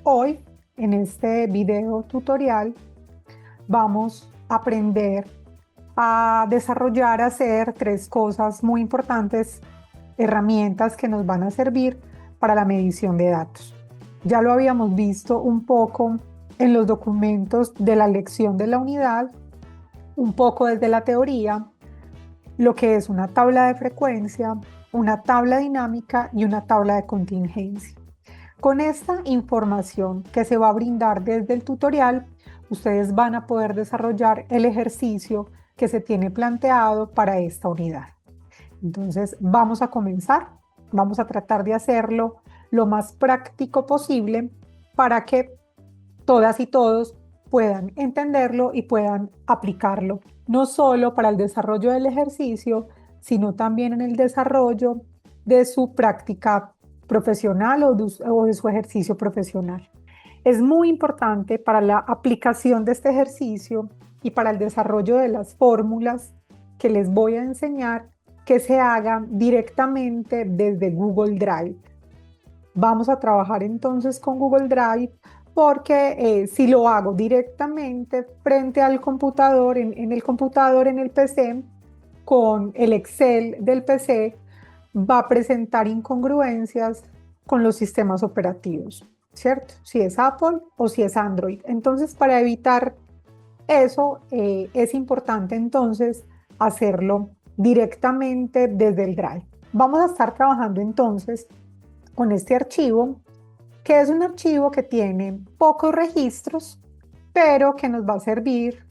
Hoy, en este video tutorial, vamos a aprender a desarrollar, a hacer tres cosas muy importantes, herramientas que nos van a servir para la medición de datos. Ya lo habíamos visto un poco en los documentos de la lección de la unidad, un poco desde la teoría, lo que es una tabla de frecuencia, una tabla dinámica y una tabla de contingencia. Con esta información que se va a brindar desde el tutorial, ustedes van a poder desarrollar el ejercicio que se tiene planteado para esta unidad. Entonces, vamos a comenzar. Vamos a tratar de hacerlo lo más práctico posible para que todas y todos puedan entenderlo y puedan aplicarlo, no solo para el desarrollo del ejercicio, sino también en el desarrollo de su práctica profesional o de su ejercicio profesional. Es muy importante para la aplicación de este ejercicio y para el desarrollo de las fórmulas que les voy a enseñar que se hagan directamente desde Google Drive. Vamos a trabajar entonces con Google Drive porque si lo hago directamente frente al computador, en el computador, en el PC, con el Excel del PC, va a presentar incongruencias con los sistemas operativos, ¿cierto? Si es Apple o si es Android. Entonces, para evitar eso, es importante entonces hacerlo directamente desde el Drive. Vamos a estar trabajando entonces con este archivo, que es un archivo que tiene pocos registros, pero que nos va a servir,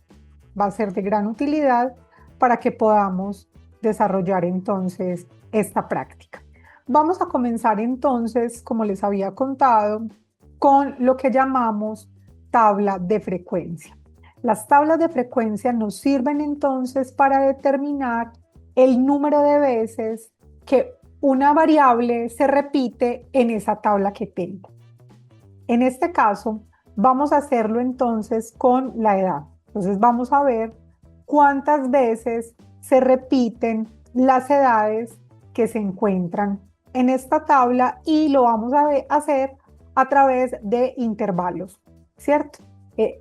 va a ser de gran utilidad para que podamos desarrollar entonces esta práctica. Vamos a comenzar entonces, como les había contado, con lo que llamamos tabla de frecuencia. Las tablas de frecuencia nos sirven entonces para determinar el número de veces que una variable se repite en esa tabla que tengo. En este caso, vamos a hacerlo entonces con la edad. Entonces vamos a ver cuántas veces se repiten las edades que se encuentran en esta tabla y lo vamos a hacer a través de intervalos, ¿cierto?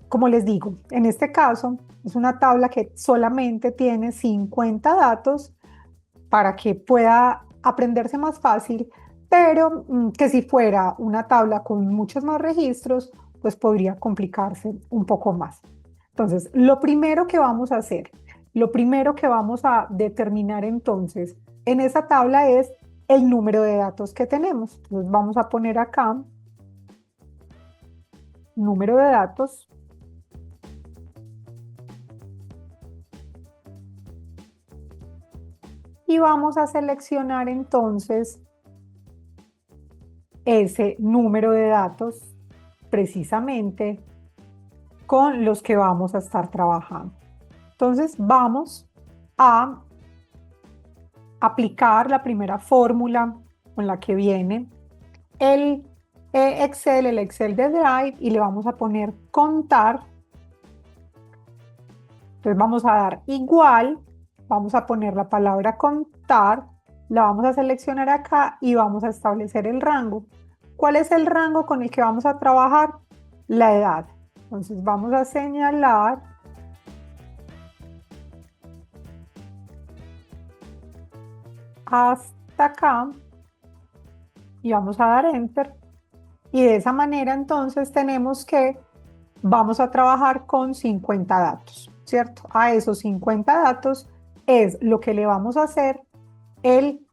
Como les digo, en este caso es una tabla que solamente tiene 50 datos para que pueda aprenderse más fácil, pero que si fuera una tabla con muchos más registros, pues podría complicarse un poco más. Entonces, lo primero que vamos a hacer, lo primero que vamos a determinar entonces en esa tabla es el número de datos que tenemos. Entonces, vamos a poner acá número de datos y vamos a seleccionar entonces ese número de datos precisamente con los que vamos a estar trabajando. Entonces vamos a aplicar la primera fórmula con la que viene el el Excel de Drive y le vamos a poner contar. Entonces vamos a dar igual, vamos a poner la palabra contar, la vamos a seleccionar acá y vamos a establecer el rango. ¿Cuál es el rango con el que vamos a trabajar? La edad. Entonces vamos a señalar hasta acá y vamos a dar enter. Y de esa manera entonces tenemos que vamos a trabajar con 50 datos, ¿cierto? A esos 50 datos es lo que le vamos a hacer el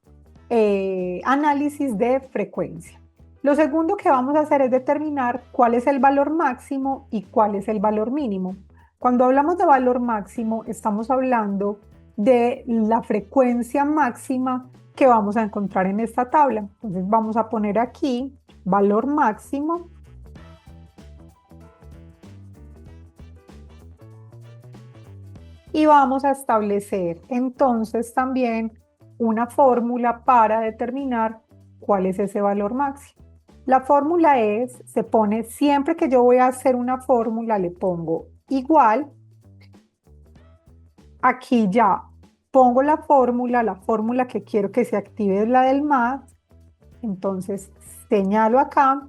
análisis de frecuencia. Lo segundo que vamos a hacer es determinar cuál es el valor máximo y cuál es el valor mínimo. Cuando hablamos de valor máximo, estamos hablando de la frecuencia máxima que vamos a encontrar en esta tabla. Entonces vamos a poner aquí valor máximo y vamos a establecer entonces también una fórmula para determinar cuál es ese valor máximo. La fórmula es, se pone, siempre que yo voy a hacer una fórmula, le pongo igual. Aquí ya pongo la fórmula que quiero que se active es la del más. Entonces señalo acá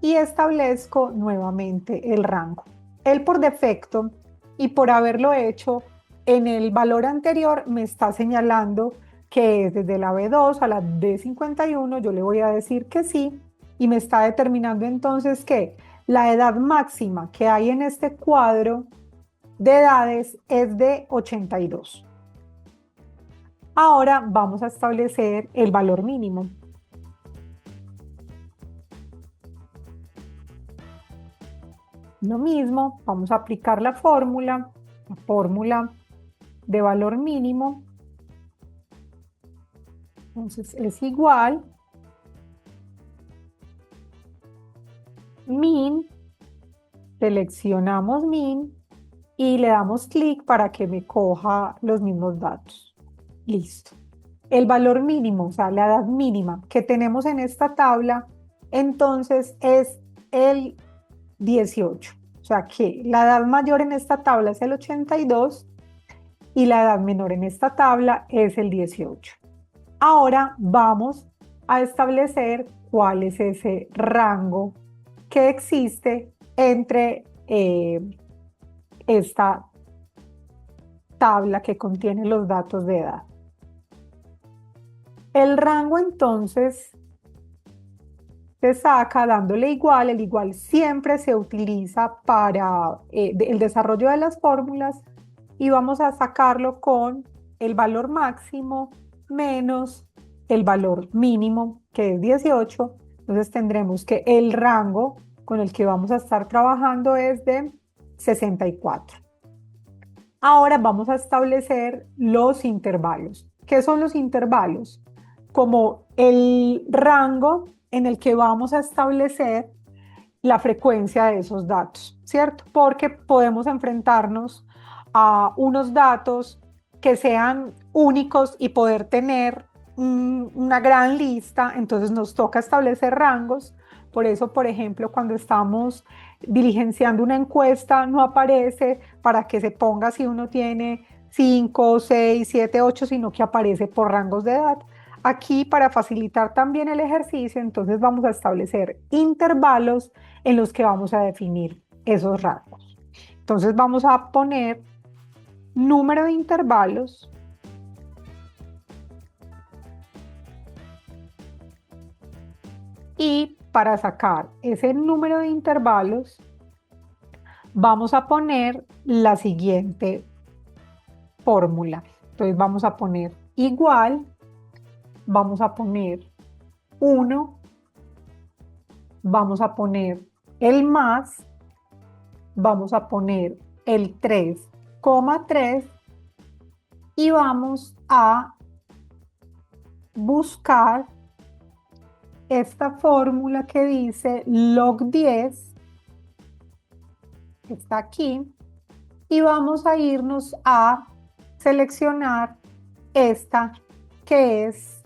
y establezco nuevamente el rango. Él por defecto y por haberlo hecho en el valor anterior me está señalando que es desde la B2 a la D51, yo le voy a decir que sí, y me está determinando entonces que la edad máxima que hay en este cuadro de edades es de 82. Ahora vamos a establecer el valor mínimo. Lo mismo, vamos a aplicar la fórmula de valor mínimo. Entonces es igual min, seleccionamos min y le damos clic para que me coja los mismos datos. Listo. El valor mínimo, o sea, la edad mínima que tenemos en esta tabla, entonces es el 18. O sea que la edad mayor en esta tabla es el 82 y la edad menor en esta tabla es el 18. Ahora vamos a establecer cuál es ese rango que existe entre esta tabla que contiene los datos de edad. El rango entonces se saca dándole igual, el igual siempre se utiliza para el desarrollo de las fórmulas y vamos a sacarlo con el valor máximo menos el valor mínimo que es 18, entonces tendremos que el rango con el que vamos a estar trabajando es de 64. Ahora vamos a establecer los intervalos. ¿Qué son los intervalos? Como el rango en el que vamos a establecer la frecuencia de esos datos, ¿cierto? Porque podemos enfrentarnos a unos datos que sean únicos y poder tener una gran lista, entonces nos toca establecer rangos. Por eso, por ejemplo, cuando estamos diligenciando una encuesta, no aparece para que se ponga si uno tiene 5, 6, 7, 8, sino que aparece por rangos de edad. Aquí, para facilitar también el ejercicio, entonces vamos a establecer intervalos en los que vamos a definir esos rangos. Entonces vamos a poner número de intervalos y para sacar ese número de intervalos vamos a poner la siguiente fórmula. Entonces vamos a poner igual, vamos a poner 1, vamos a poner el más, vamos a poner el 3,3 y vamos a buscar esta fórmula que dice log 10, que está aquí, y vamos a irnos a seleccionar esta que es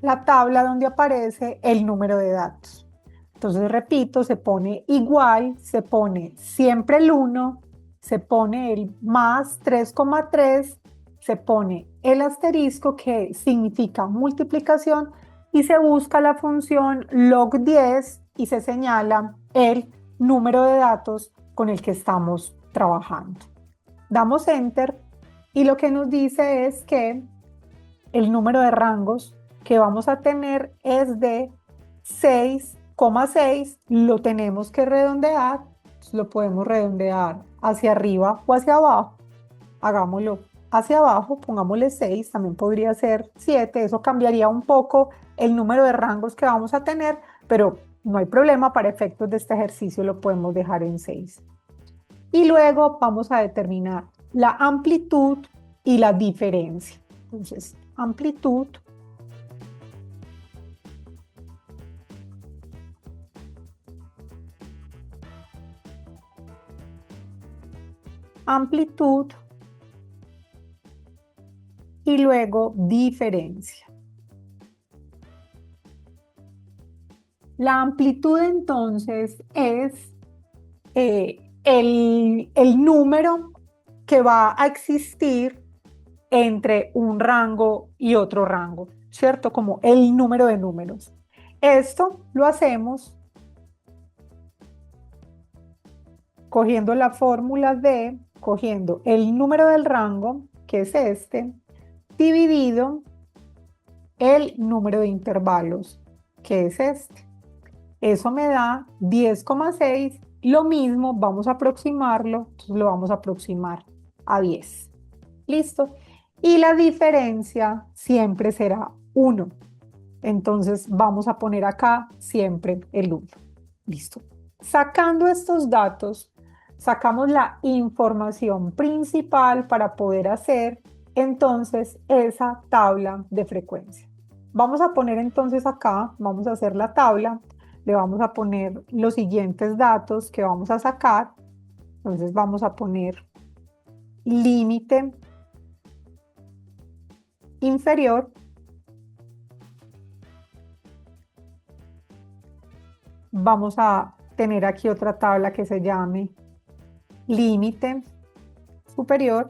la tabla donde aparece el número de datos. Entonces, repito, se pone igual, se pone siempre el 1, se pone el más 3,3, se pone el asterisco que significa multiplicación y se busca la función log 10 y se señala el número de datos con el que estamos trabajando. Damos enter y lo que nos dice es que el número de rangos que vamos a tener es de 6,6, lo tenemos que redondear, lo podemos redondear hacia arriba o hacia abajo, hagámoslo hacia abajo, pongámosle 6, también podría ser 7, eso cambiaría un poco el número de rangos que vamos a tener, pero no hay problema, para efectos de este ejercicio lo podemos dejar en 6. Y luego vamos a determinar la amplitud y la diferencia. Entonces, amplitud y luego diferencia. La amplitud entonces es el número que va a existir entre un rango y otro rango, ¿cierto? Como el número de números. Esto lo hacemos cogiendo la fórmula de, cogiendo el número del rango, que es este, dividido el número de intervalos, que es este. Eso me da 10,6. Lo mismo, vamos a aproximarlo, entonces lo vamos a aproximar a 10. ¿Listo? Y la diferencia siempre será 1. Entonces vamos a poner acá siempre el 1. Listo. Sacando estos datos, sacamos la información principal para poder hacer entonces esa tabla de frecuencia. Vamos a poner entonces acá, vamos a hacer la tabla, le vamos a poner los siguientes datos que vamos a sacar. Entonces vamos a poner límite inferior, vamos a tener aquí otra tabla que se llame límite superior,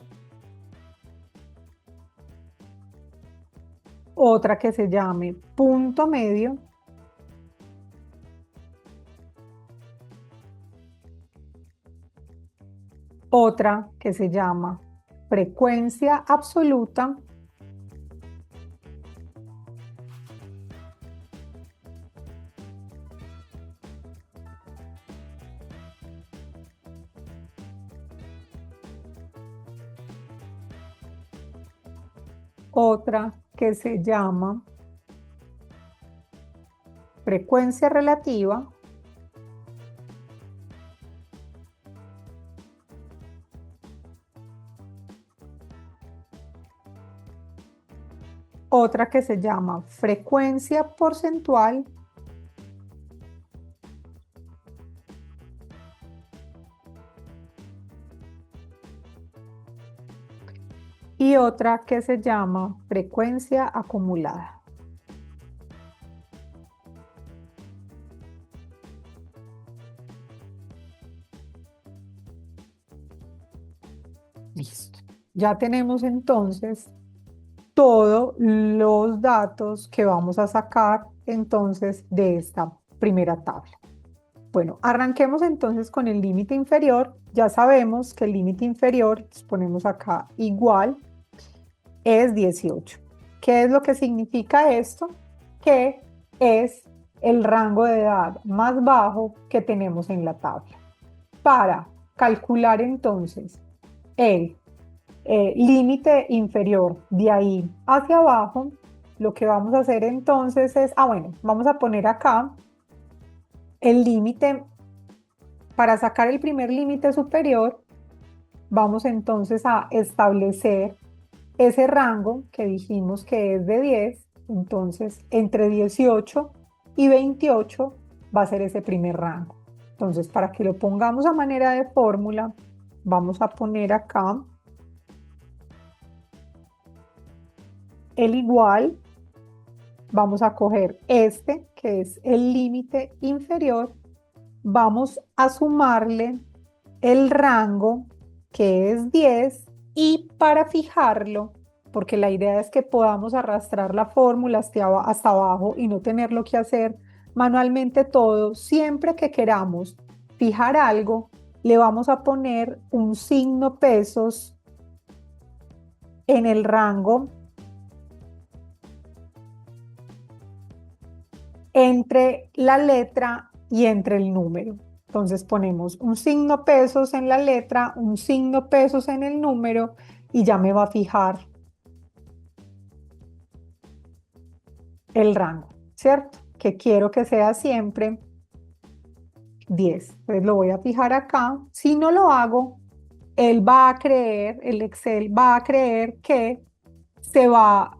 otra que se llame punto medio, otra que se llama frecuencia absoluta, otra que se llama frecuencia relativa, otra que se llama frecuencia porcentual y otra que se llama frecuencia acumulada. Listo. Ya tenemos entonces todos los datos que vamos a sacar entonces de esta primera tabla. Bueno, arranquemos entonces con el límite inferior. Ya sabemos que el límite inferior, pues ponemos acá igual, es 18. ¿Qué es lo que significa esto? Que es el rango de edad más bajo que tenemos en la tabla. Para calcular entonces el límite inferior de ahí hacia abajo, lo que vamos a hacer entonces es, bueno, vamos a poner acá el límite. Para sacar el primer límite superior, vamos entonces a establecer ese rango que dijimos que es de 10, entonces entre 18 y 28 va a ser ese primer rango. Entonces, para que lo pongamos a manera de fórmula, vamos a poner acá el igual, vamos a coger este, que es el límite inferior, vamos a sumarle el rango, que es 10, y para fijarlo, porque la idea es que podamos arrastrar la fórmula hasta abajo y no tenerlo que hacer manualmente todo, siempre que queramos fijar algo, le vamos a poner un signo pesos en el rango entre la letra y entre el número. Entonces ponemos un signo pesos en la letra, un signo pesos en el número y ya me va a fijar el rango, ¿cierto? Que quiero que sea siempre 10. Entonces lo voy a fijar acá. Si no lo hago, él va a creer, el Excel va a creer que se va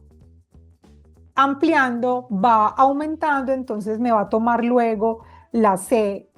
ampliando, va aumentando, entonces me va a tomar luego la C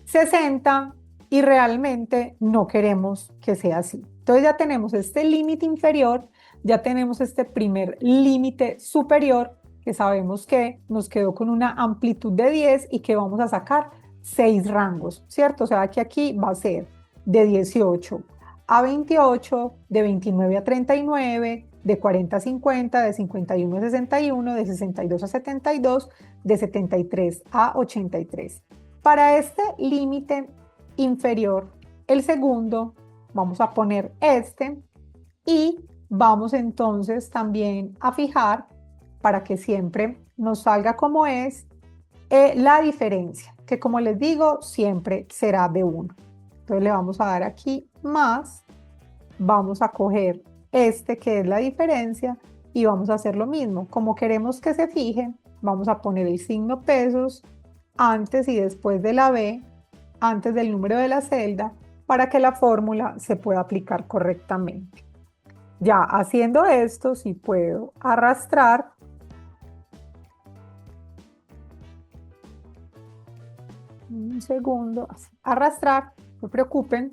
60 y realmente no queremos que sea así. Entonces ya tenemos este límite inferior, ya tenemos este primer límite superior que sabemos que nos quedó con una amplitud de 10 y que vamos a sacar 6 rangos, ¿cierto? O sea que aquí va a ser de 18 a 28, de 29 a 39, de 40 a 50, de 51 a 61, de 62 a 72, de 73 a 83. Para este límite inferior, el segundo, vamos a poner este y vamos entonces también a fijar para que siempre nos salga como es la diferencia, que como les digo, siempre será de 1. Entonces le vamos a dar aquí más, vamos a coger este que es la diferencia y vamos a hacer lo mismo. Como queremos que se fije, vamos a poner el signo pesos antes y después de la B, antes del número de la celda, para que la fórmula se pueda aplicar correctamente. Ya haciendo esto, si puedo arrastrar, un segundo, así, arrastrar, no se preocupen,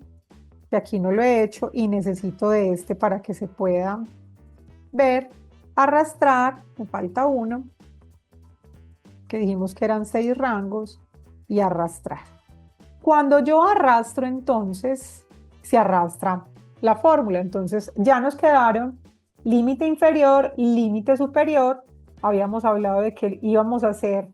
que aquí no lo he hecho y necesito de este para que se pueda ver, arrastrar, me falta uno, que dijimos que eran 6 rangos, y arrastrar. Cuando yo arrastro, entonces, se arrastra la fórmula. Entonces, ya nos quedaron límite inferior, límite superior. Habíamos hablado de que íbamos a hacer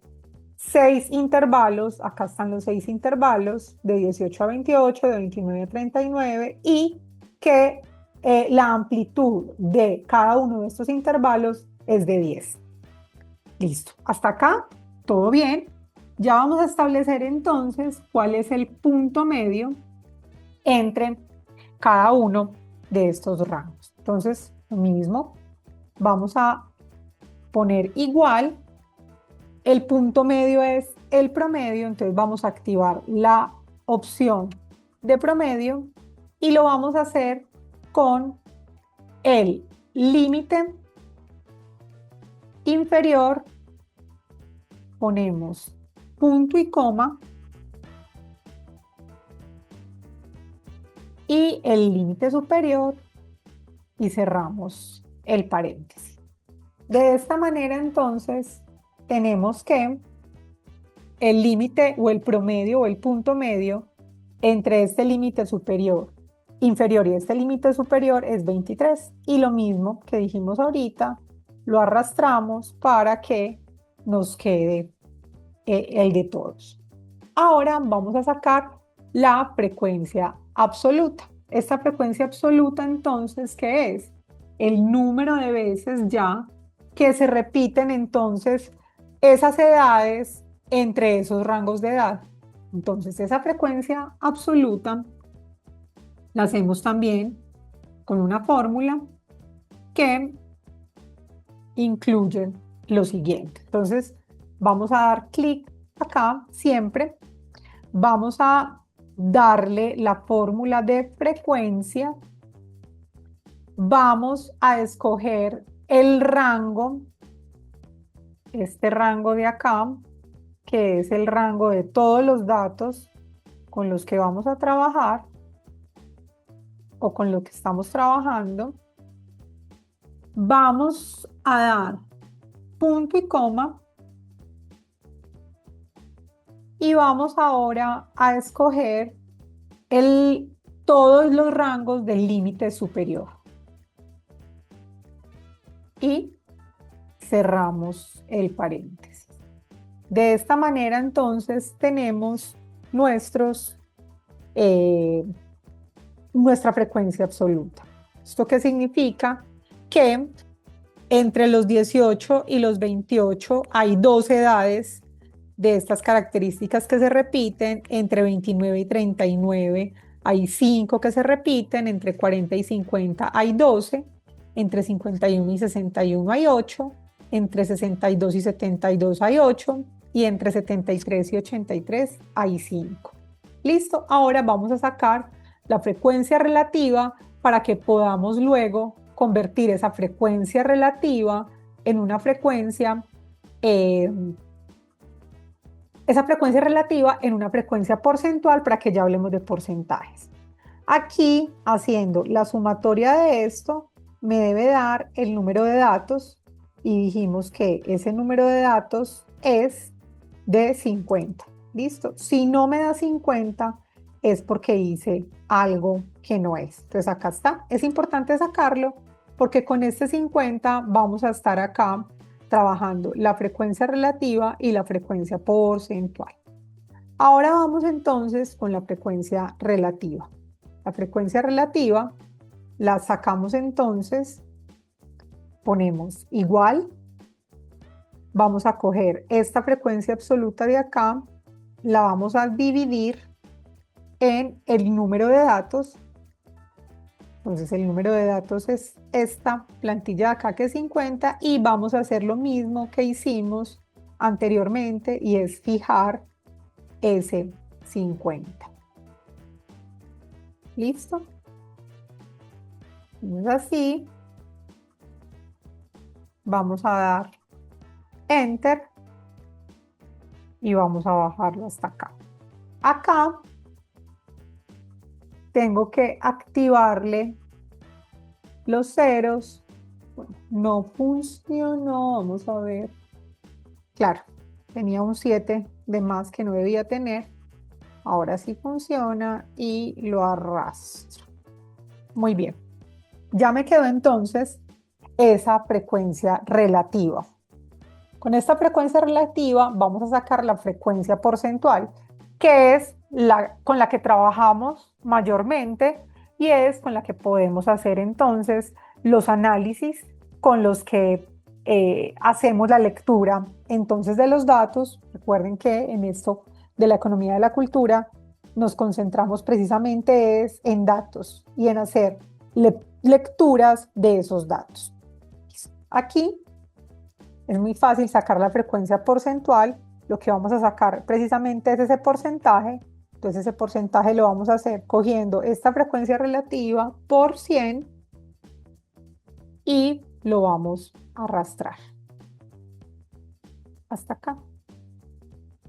6 intervalos. Acá están los 6 intervalos, de 18 a 28, de 29 a 39, y que la amplitud de cada uno de estos intervalos es de 10. Listo. Hasta acá, todo bien. Ya vamos a establecer entonces cuál es el punto medio entre cada uno de estos rangos. Entonces, lo mismo, vamos a poner igual. El punto medio es el promedio, entonces vamos a activar la opción de promedio y lo vamos a hacer con el límite inferior. Ponemos punto y coma y el límite superior y cerramos el paréntesis. De esta manera entonces tenemos que el límite o el promedio o el punto medio entre este límite inferior y este límite superior es 23, y lo mismo que dijimos ahorita, lo arrastramos para que nos quede el de todos. Ahora vamos a sacar la frecuencia absoluta. Esta frecuencia absoluta entonces, ¿qué es? El número de veces ya que se repiten entonces esas edades entre esos rangos de edad. Entonces esa frecuencia absoluta la hacemos también con una fórmula que incluye lo siguiente. Entonces vamos a dar clic acá siempre. Vamos a darle la fórmula de frecuencia. Vamos a escoger el rango, este rango de acá, que es el rango de todos los datos con los que vamos a trabajar o con lo que estamos trabajando. Vamos a dar punto y coma y vamos ahora a escoger todos los rangos del límite superior. Y cerramos el paréntesis. De esta manera entonces tenemos nuestra frecuencia absoluta. ¿Esto qué significa? Que entre los 18 y los 28 hay 2 edades de estas características que se repiten. Entre 29 y 39 hay 5 que se repiten, entre 40 y 50 hay 12, entre 51 y 61 hay 8, entre 62 y 72 hay 8 y entre 73 y 83 hay 5. Listo, ahora vamos a sacar la frecuencia relativa para que podamos luego convertir esa frecuencia relativa en una frecuencia porcentual, para que ya hablemos de porcentajes. Aquí, haciendo la sumatoria de esto, me debe dar el número de datos y dijimos que ese número de datos es de 50. ¿Listo? Si no me da 50 es porque hice algo que no es. Entonces acá está. Es importante sacarlo porque con este 50 vamos a estar acá trabajando la frecuencia relativa y la frecuencia porcentual. Ahora vamos entonces con la frecuencia relativa. La frecuencia relativa la sacamos entonces, ponemos igual, vamos a coger esta frecuencia absoluta de acá, la vamos a dividir en el número de datos. Entonces el número de datos es esta plantilla de acá que es 50 y vamos a hacer lo mismo que hicimos anteriormente y es fijar ese 50. ¿Listo? Entonces así vamos a dar Enter y vamos a bajarlo hasta acá. Acá tengo que activarle los ceros. Bueno, no funcionó, vamos a ver. Claro, tenía un 7 de más que no debía tener. Ahora sí funciona y lo arrastro. Muy bien. Ya me quedó entonces esa frecuencia relativa. Con esta frecuencia relativa vamos a sacar la frecuencia porcentual, que es con la que trabajamos mayormente y es con la que podemos hacer entonces los análisis con los que hacemos la lectura entonces de los datos. Recuerden que en esto de la economía de la cultura nos concentramos precisamente en datos y en hacer lecturas de esos datos. Aquí es muy fácil sacar la frecuencia porcentual. Lo que vamos a sacar precisamente es ese porcentaje. Entonces ese porcentaje lo vamos a hacer cogiendo esta frecuencia relativa por 100 y lo vamos a arrastrar hasta acá.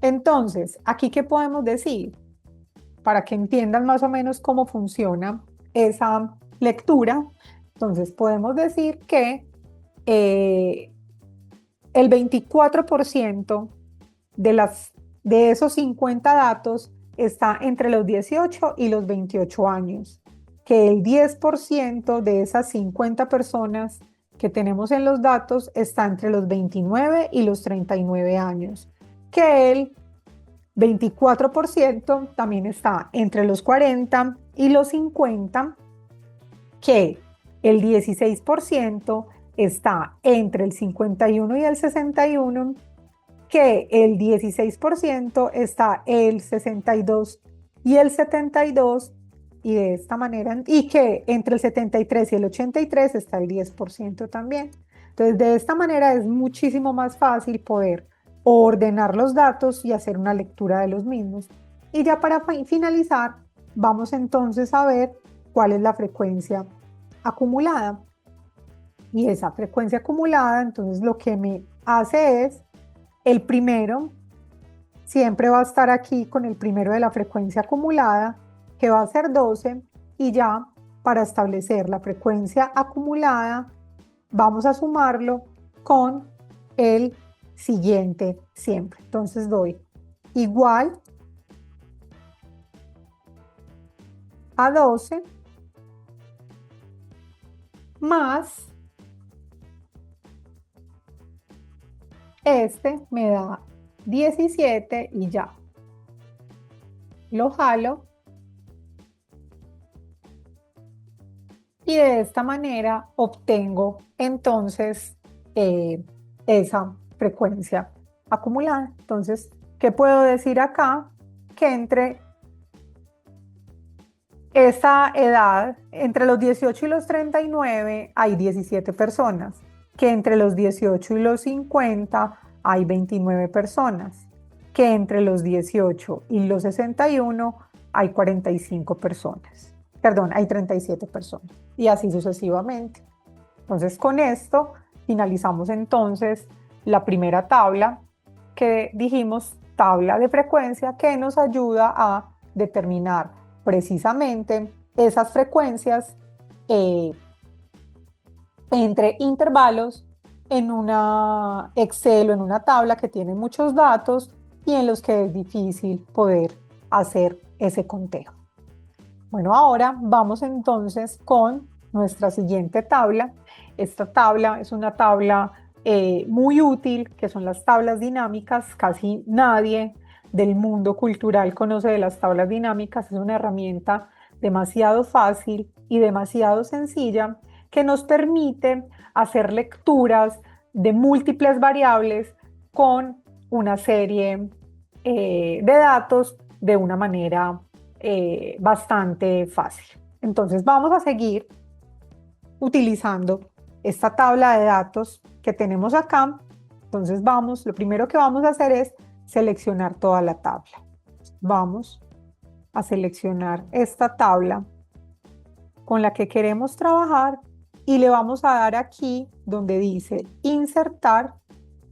Entonces, ¿aquí qué podemos decir? Para que entiendan más o menos cómo funciona esa lectura. Entonces podemos decir que el 24% de esos 50 datos está entre los 18 y los 28 años, que el 10% de esas 50 personas que tenemos en los datos está entre los 29 y los 39 años, que el 24% también está entre los 40 y los 50, que el 16% está entre el 51 y el 61, que el 16% está el 62 y el 72, y de esta manera, y que entre el 73 y el 83 está el 10% también. Entonces, de esta manera es muchísimo más fácil poder ordenar los datos y hacer una lectura de los mismos. Y ya para finalizar, vamos entonces a ver cuál es la frecuencia acumulada. Y esa frecuencia acumulada, entonces lo que me hace es, el primero siempre va a estar aquí con el primero de la frecuencia acumulada, que va a ser 12, y ya para establecer la frecuencia acumulada, vamos a sumarlo con el siguiente siempre. Entonces doy igual a 12 más este me da 17 y ya lo jalo y de esta manera obtengo entonces esa frecuencia acumulada. Entonces, ¿qué puedo decir acá? Que entre esa edad, entre los 18 y los 39 hay 17 personas, que entre los 18 y los 50 hay 29 personas, que entre los 18 y los 61 hay 45 personas. Perdón, hay 37 personas y así sucesivamente. Entonces, con esto finalizamos entonces la primera tabla que dijimos, tabla de frecuencia, que nos ayuda a determinar precisamente esas frecuencias entre intervalos en una Excel o en una tabla que tiene muchos datos y en los que es difícil poder hacer ese conteo. Bueno, ahora vamos entonces con nuestra siguiente tabla. Esta tabla es una tabla muy útil, que son las tablas dinámicas. Casi nadie del mundo cultural conoce de las tablas dinámicas, es una herramienta demasiado fácil y demasiado sencilla que nos permite hacer lecturas de múltiples variables con una serie de datos de una manera bastante fácil. Entonces vamos a seguir utilizando esta tabla de datos que tenemos acá. Entonces lo primero que vamos a hacer es seleccionar toda la tabla. Vamos a seleccionar esta tabla con la que queremos trabajar y le vamos a dar aquí donde dice insertar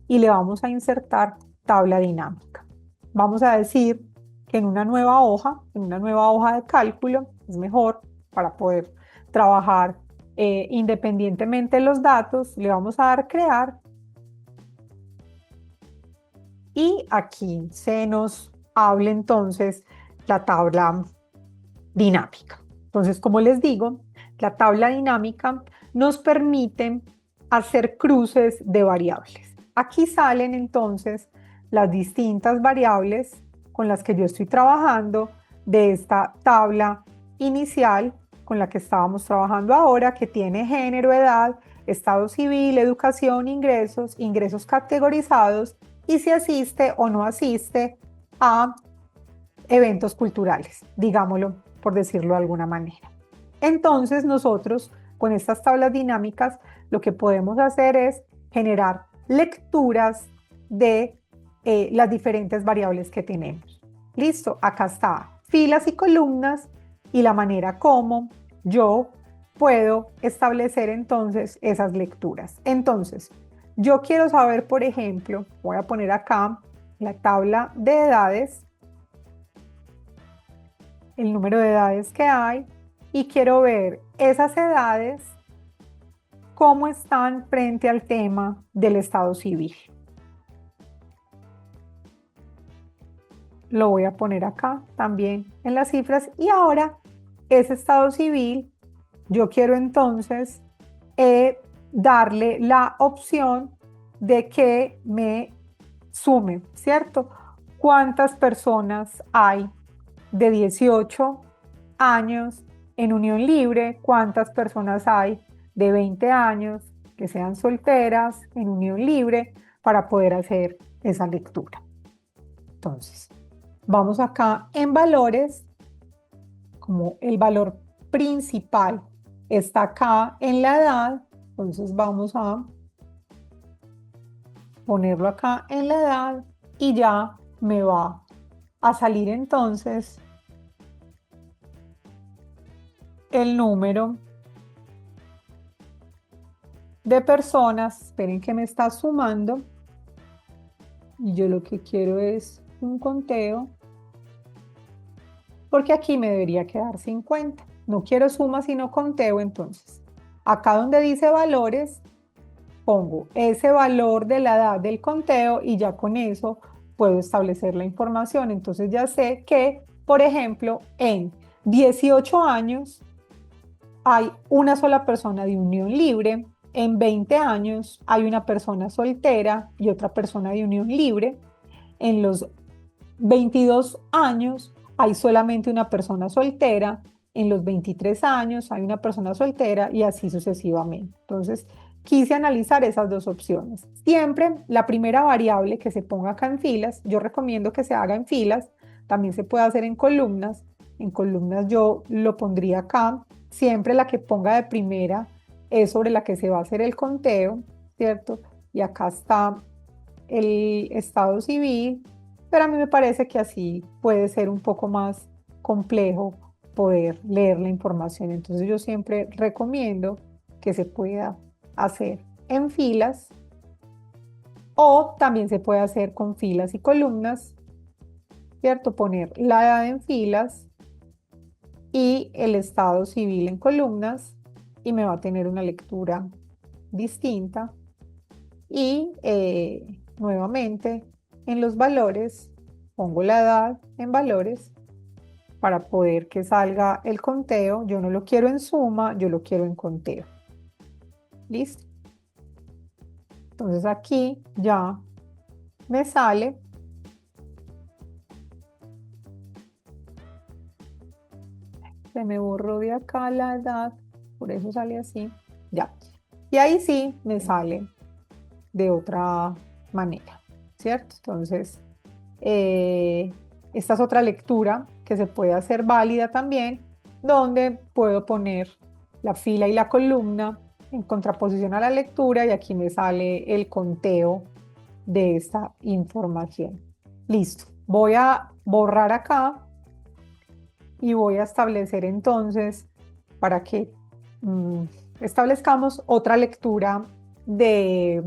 y le vamos a insertar tabla dinámica. Vamos a decir que en una nueva hoja de cálculo es mejor para poder trabajar independientemente de los datos, le vamos a dar crear y aquí se nos habla entonces la tabla dinámica. Entonces, como les digo, la tabla dinámica nos permite hacer cruces de variables. Aquí salen entonces las distintas variables con las que yo estoy trabajando de esta tabla inicial con la que estábamos trabajando ahora, que tiene género, edad, estado civil, educación, ingresos, ingresos categorizados y si asiste o no asiste a eventos culturales, digámoslo por decirlo de alguna manera. Entonces nosotros con estas tablas dinámicas lo que podemos hacer es generar lecturas de las diferentes variables que tenemos. Listo, acá está filas y columnas y la manera como yo puedo establecer entonces esas lecturas. Entonces, yo quiero saber, por ejemplo, voy a poner acá la tabla de edades, el número de edades que hay y quiero ver esas edades cómo están frente al tema del estado civil. Lo voy a poner acá también en las cifras y ahora ese estado civil yo quiero entonces darle la opción de que me sume, ¿cierto? ¿Cuántas personas hay de 18 años en unión libre? ¿Cuántas personas hay de 20 años que sean solteras en unión libre para poder hacer esa lectura? Entonces, vamos acá en valores, como el valor principal está acá en la edad, entonces vamos a ponerlo acá en la edad y ya me va a salir entonces el número de personas, esperen que me está sumando, y yo lo que quiero es un conteo, porque aquí me debería quedar 50. No quiero suma, sino conteo, entonces. Acá donde dice valores, pongo ese valor de la edad del conteo y ya con eso puedo establecer la información. Entonces ya sé que, por ejemplo, en 18 años hay una sola persona de unión libre, en 20 años hay una persona soltera y otra persona de unión libre, en los 22 años hay solamente una persona soltera, en los 23 años hay una persona soltera y así sucesivamente. Entonces, quise analizar esas dos opciones. Siempre la primera variable que se ponga acá en filas, yo recomiendo que se haga en filas, también se puede hacer en columnas. En columnas yo lo pondría acá. Siempre la que ponga de primera es sobre la que se va a hacer el conteo, ¿cierto? Y acá está el estado civil, pero a mí me parece que así puede ser un poco más complejo poder leer la información. Entonces yo siempre recomiendo que se pueda hacer en filas o también se puede hacer con filas y columnas, ¿cierto? Poner la edad en filas y el estado civil en columnas y me va a tener una lectura distinta. Y nuevamente en los valores pongo la edad en valores para poder que salga el conteo. Yo no lo quiero en suma, yo lo quiero en conteo. ¿Listo? Entonces aquí ya me sale se me borró de acá la edad, por eso sale así, ya. Y ahí sí me sale de otra manera, ¿cierto? Entonces, eh, esta es otra lectura que se puede hacer válida también, donde puedo poner la fila y la columna en contraposición a la lectura y aquí me sale el conteo de esta información. Listo, voy a borrar acá y voy a establecer entonces para que establezcamos otra lectura de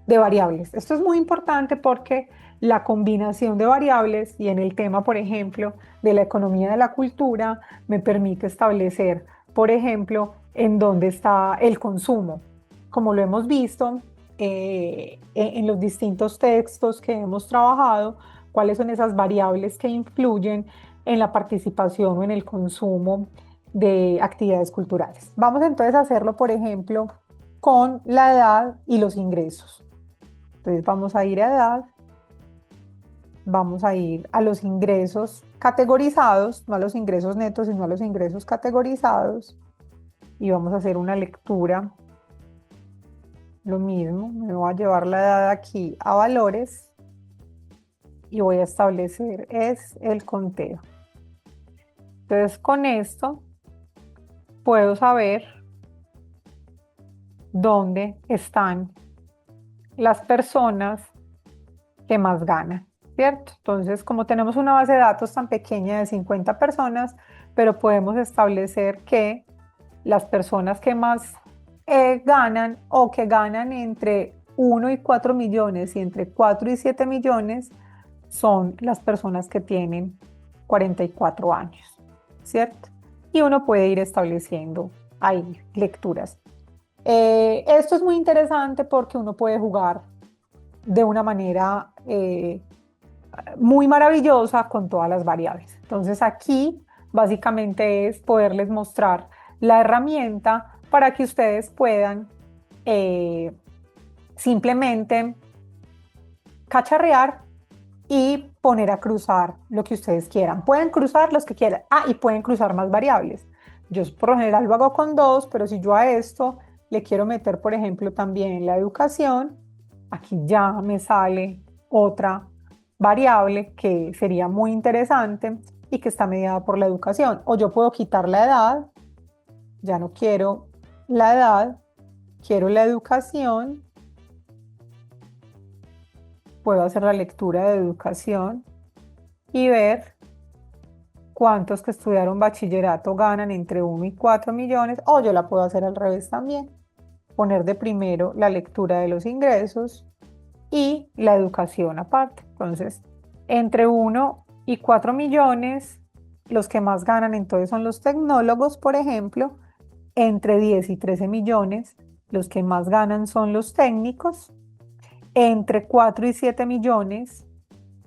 variables. Esto es muy importante porque la combinación de variables y en el tema, por ejemplo, de la economía de la cultura, me permite establecer, por ejemplo, en dónde está el consumo. Como lo hemos visto en los distintos textos que hemos trabajado, cuáles son esas variables que influyen en la participación o en el consumo de actividades culturales. Vamos entonces a hacerlo, por ejemplo, con la edad y los ingresos. Entonces vamos a ir a edad, vamos a ir a los ingresos categorizados, no a los ingresos netos, sino a los ingresos categorizados, y vamos a hacer una lectura. Lo mismo, me voy a llevar la edad aquí a valores y voy a establecer es el conteo. Entonces con esto puedo saber dónde están las personas que más ganan, ¿cierto? Entonces, como tenemos una base de datos tan pequeña de 50 personas, pero podemos establecer que las personas que más ganan o que ganan entre 1 y 4 millones y entre 4 y 7 millones son las personas que tienen 44 años, ¿cierto? Y uno puede ir estableciendo ahí lecturas. Esto es muy interesante porque uno puede jugar de una manera muy maravillosa con todas las variables. Entonces aquí básicamente es poderles mostrar la herramienta para que ustedes puedan simplemente cacharrear y poner a cruzar lo que ustedes quieran. Pueden cruzar los que quieran. Ah, y pueden cruzar más variables. Yo por lo general lo hago con 2, pero si yo a esto le quiero meter, por ejemplo, también la educación, aquí ya me sale otra variable que sería muy interesante y que está mediada por la educación. O yo puedo quitar la edad, ya no quiero la edad, quiero la educación, puedo hacer la lectura de educación y ver cuántos que estudiaron bachillerato ganan entre 1 y 4 millones, o yo la puedo hacer al revés también, poner de primero la lectura de los ingresos y la educación aparte. Entonces, entre 1 y 4 millones, los que más ganan entonces son los tecnólogos, por ejemplo. Entre 10 y 13 millones, los que más ganan son los técnicos. Entre 4 y 7 millones,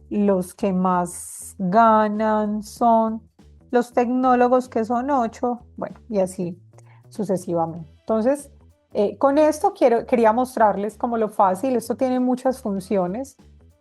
los que más ganan son los tecnólogos, que son 8, bueno, y así sucesivamente. Entonces, con esto quería mostrarles como lo fácil. Esto tiene muchas funciones.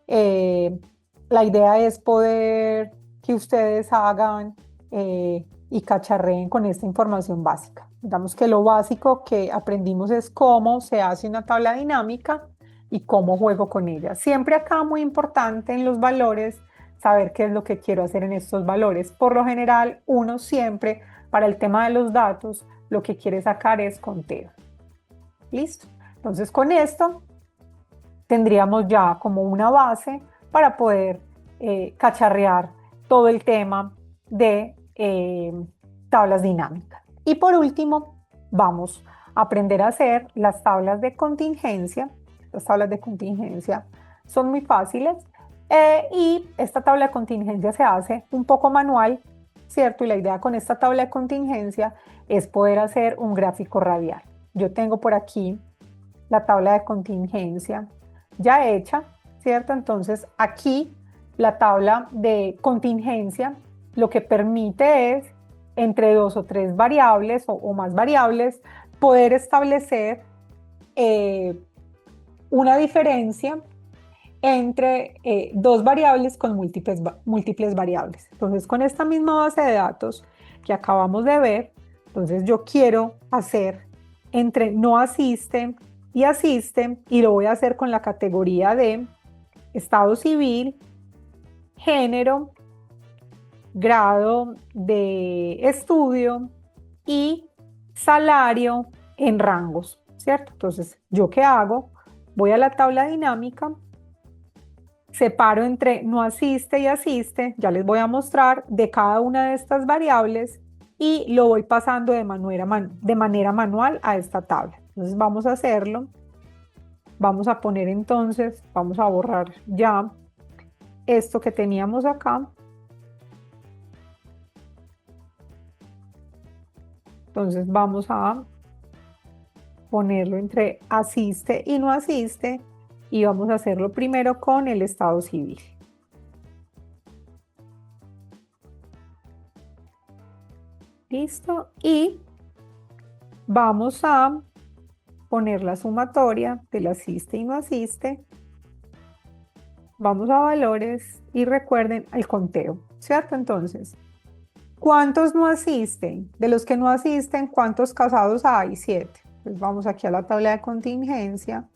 La idea es poder que ustedes hagan y cacharreen con esta información básica. Digamos que lo básico que aprendimos es cómo se hace una tabla dinámica y cómo juego con ella. Siempre acá muy importante en los valores, saber qué es lo que quiero hacer en estos valores. Por lo general, uno siempre, para el tema de los datos, lo que quiere sacar es conteo. ¿Listo? Entonces, con esto tendríamos ya como una base para poder cacharrear todo el tema de tablas dinámicas. Y por último, vamos a aprender a hacer las tablas de contingencia. Las tablas de contingencia son muy fáciles y esta tabla de contingencia se hace un poco manual, ¿cierto? Y la idea con esta tabla de contingencia es poder hacer un gráfico radial. Yo tengo por aquí la tabla de contingencia ya hecha, ¿cierto? Entonces aquí la tabla de contingencia lo que permite es entre 2 o 3 variables o más variables poder establecer una diferencia entre 2 variables con múltiples variables. Entonces, con esta misma base de datos, que acabamos de ver. Entonces yo quiero hacer entre no asisten y asisten y lo voy a hacer con la categoría de estado civil, género, grado de estudio y salario en rangos, ¿cierto? Entonces, ¿yo qué hago? Voy a la tabla dinámica, separo entre no asiste y asiste, ya les voy a mostrar de cada una de estas variables y lo voy pasando de manera manual a esta tabla. Entonces vamos a hacerlo. Vamos a poner entonces, vamos a borrar ya esto que teníamos acá. Entonces vamos a ponerlo entre asiste y no asiste y vamos a hacerlo primero con el estado civil. Listo. Y vamos a poner la sumatoria del asiste y no asiste. Vamos a valores y recuerden el conteo, ¿cierto? Entonces, ¿cuántos no asisten? De los que no asisten, ¿cuántos casados hay? 7. Entonces vamos aquí a la tabla de contingencia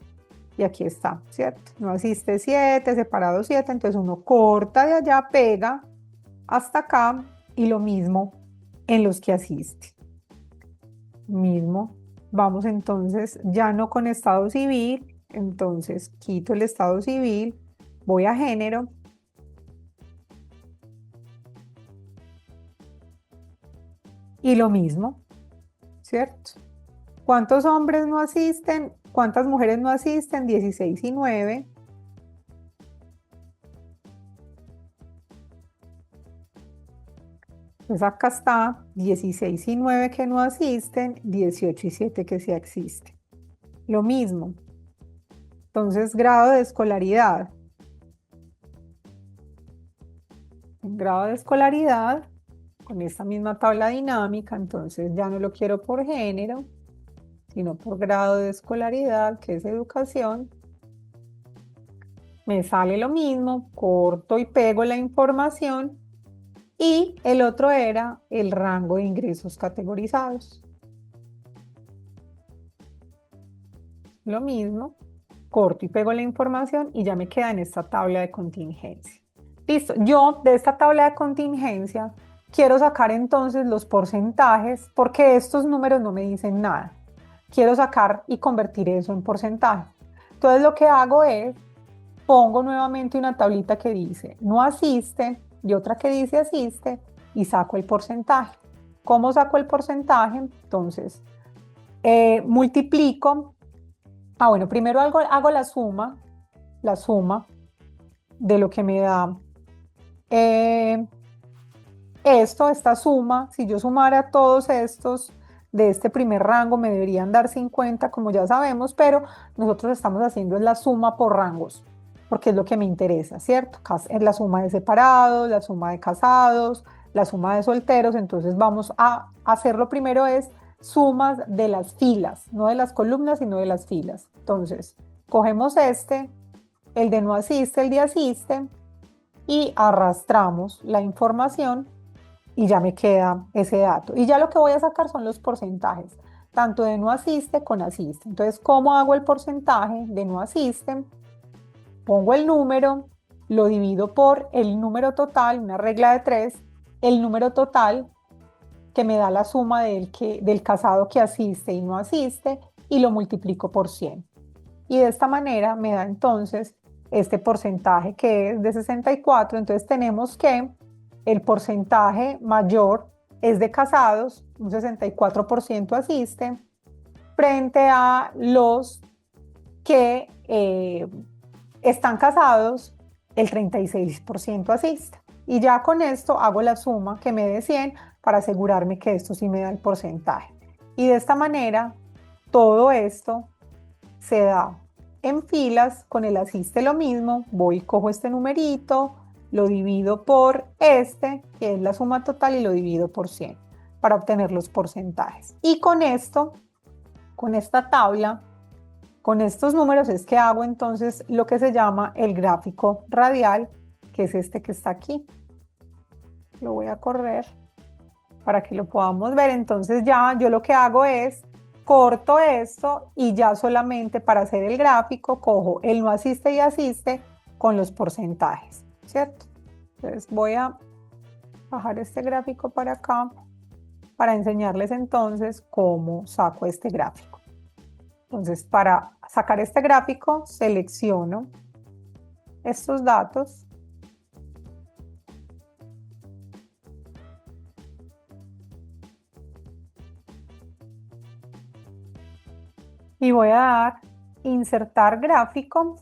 y aquí está, ¿cierto? No asiste 7, separado 7, entonces uno corta de allá, pega hasta acá y lo mismo en los que asiste. Mismo, vamos entonces ya no con estado civil, entonces quito el estado civil, voy a género. Y lo mismo, ¿cierto? ¿Cuántos hombres no asisten? ¿Cuántas mujeres no asisten? 16 y 9. Pues acá está 16 y 9 que no asisten, 18 y 7 que sí existen. Lo mismo. Entonces, grado de escolaridad. Grado de escolaridad, con esta misma tabla dinámica, entonces ya no lo quiero por género, sino por grado de escolaridad, que es educación. Me sale lo mismo, corto y pego la información. Y el otro era el rango de ingresos categorizados. Lo mismo, corto y pego la información y ya me queda en esta tabla de contingencia. Listo, yo de esta tabla de contingencia quiero sacar entonces los porcentajes porque estos números no me dicen nada. Quiero sacar y convertir eso en porcentaje. Entonces lo que hago es, pongo nuevamente una tablita que dice no asiste y otra que dice asiste y saco el porcentaje. ¿Cómo saco el porcentaje? Entonces, multiplico. Bueno, primero hago la suma de lo que me da esta suma. Si yo sumara todos estos de este primer rango, me deberían dar 50, como ya sabemos, pero nosotros estamos haciendo la suma por rangos, porque es lo que me interesa, ¿cierto? Es la suma de separados, la suma de casados, la suma de solteros. Entonces vamos a hacerlo primero es sumas de las filas, no de las columnas, sino de las filas. Entonces, cogemos el de no asiste, el de asiste, y arrastramos la información y ya me queda ese dato. Y ya lo que voy a sacar son los porcentajes, tanto de no asiste con asiste. Entonces, ¿cómo hago el porcentaje de no asiste? Pongo el número, lo divido por el número total, una regla de 3, el número total que me da la suma del casado que asiste y no asiste, y lo multiplico por 100. Y de esta manera me da entonces este porcentaje que es de 64. Entonces tenemos que el porcentaje mayor es de casados, un 64% asiste, frente a los que están casados, el 36% asiste. Y ya con esto hago la suma que me dé 100 para asegurarme que esto sí me da el porcentaje. Y de esta manera, todo esto se da en filas. Con el asiste lo mismo, voy y cojo este numerito, lo divido por que es la suma total, y lo divido por 100 para obtener los porcentajes. Y con esto, con esta tabla, con estos números es que hago entonces lo que se llama el gráfico radial, que es este que está aquí. Lo voy a correr. para que lo podamos ver. Entonces ya yo lo que hago es corto esto y ya solamente para hacer el gráfico cojo el no asiste y asiste con los porcentajes, ¿cierto? Entonces voy a bajar este gráfico para acá para enseñarles entonces cómo saco este gráfico. Entonces, para sacar este gráfico, selecciono estos datos y voy a dar insertar gráfico.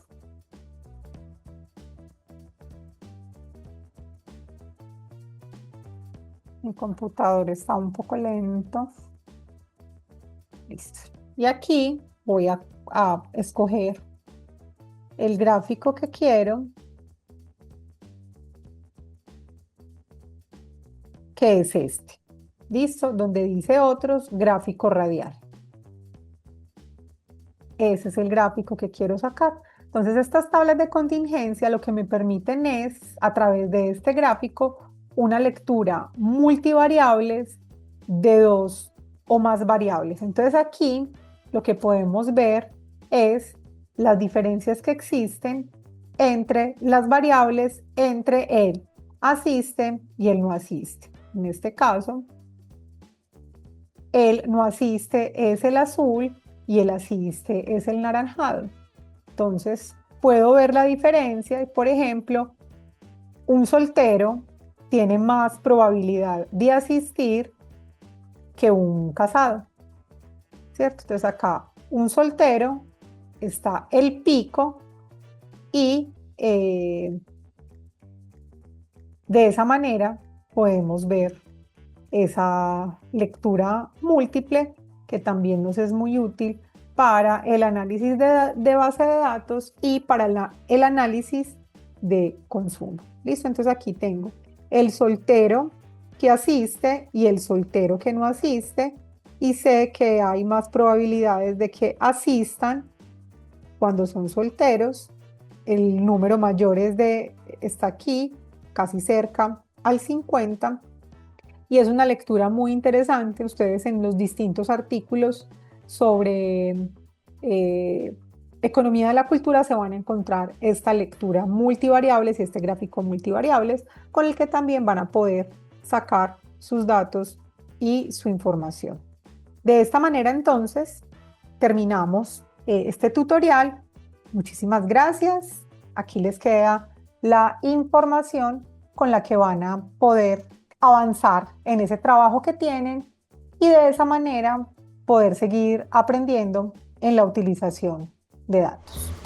Mi computador está un poco lento. Listo. Y aquí voy a escoger el gráfico que quiero, que es este. Listo, donde dice otros, gráfico radial. Ese es el gráfico que quiero sacar. Entonces, estas tablas de contingencia lo que me permiten es, a través de este gráfico, una lectura multivariables de dos o más variables. Entonces, aquí lo que podemos ver es las diferencias que existen entre las variables, entre el asiste y el no asiste. En este caso, el no asiste es el azul y el asiste es el naranjado. Entonces, puedo ver la diferencia. Por ejemplo, un soltero tiene más probabilidad de asistir que un casado, ¿cierto? Entonces acá, un soltero, está el pico y de esa manera podemos ver esa lectura múltiple que también nos es muy útil para el análisis de base de datos y para el análisis de consumo. ¿Listo? Entonces aquí tengo el soltero que asiste y el soltero que no asiste y sé que hay más probabilidades de que asistan cuando son solteros. El número mayor está aquí, casi cerca al 50. Y es una lectura muy interesante. Ustedes en los distintos artículos sobre economía de la cultura se van a encontrar esta lectura multivariables y este gráfico multivariables con el que también van a poder sacar sus datos y su información. De esta manera entonces terminamos este tutorial. Muchísimas gracias. Aquí les queda la información con la que van a poder avanzar en ese trabajo que tienen y de esa manera poder seguir aprendiendo en la utilización de datos.